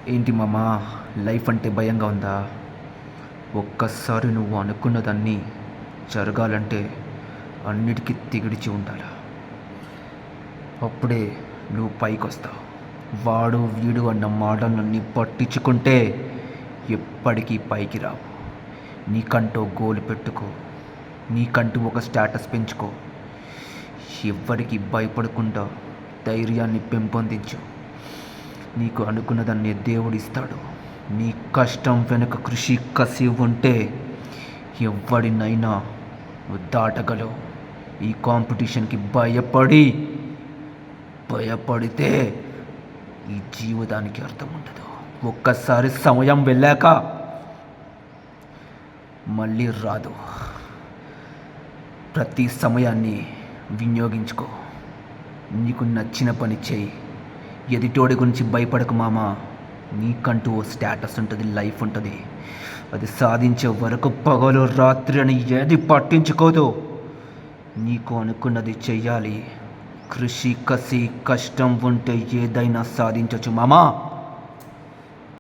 ఏంటి మామా, లైఫ్ అంటే భయంగా ఉందా? ఒక్కసారి నువ్వు అనుకున్నదన్నీ జరగాలంటే అన్నిటికీ తెగిడిచి ఉండాలి. అప్పుడే నువ్వు పైకి వస్తావు. వాడు వీడు అన్న మాటలన్నీ పట్టించుకుంటే ఎప్పటికీ పైకి రావు. నీకంటూ గోలు పెట్టుకో, నీకంటూ ఒక స్టేటస్ పెంచుకో. ఎవ్వరికి భయపడకుండా ధైర్యాన్ని పెంపొందించు. నీకు అనుకున్నదాన్ని దేవుడిస్తాడు. నీ కష్టం వెనుక కృషి కసి ఉంటే ఎవడినైనా దాటగలవు. ఈ కాంపిటీషన్కి భయపడితే ఈ జీవితానికి అర్థం ఉండదు. ఒక్కసారి సమయం వెళ్ళాక మళ్ళీ రాదు. ప్రతి సమయాన్ని వినియోగించుకో. నీకు నచ్చిన పని చేయి. ఎదుటోడి గురించి భయపడకు మామా. నీకంటూ ఓ స్టేటస్ ఉంటుంది, లైఫ్ ఉంటుంది. అది సాధించే వరకు పగలు రాత్రి అని ఏది పట్టించుకోదు. నీకు అనుకున్నది చెయ్యాలి. కృషి కసి కష్టం ఉంటే ఏదైనా సాధించవచ్చు మామా.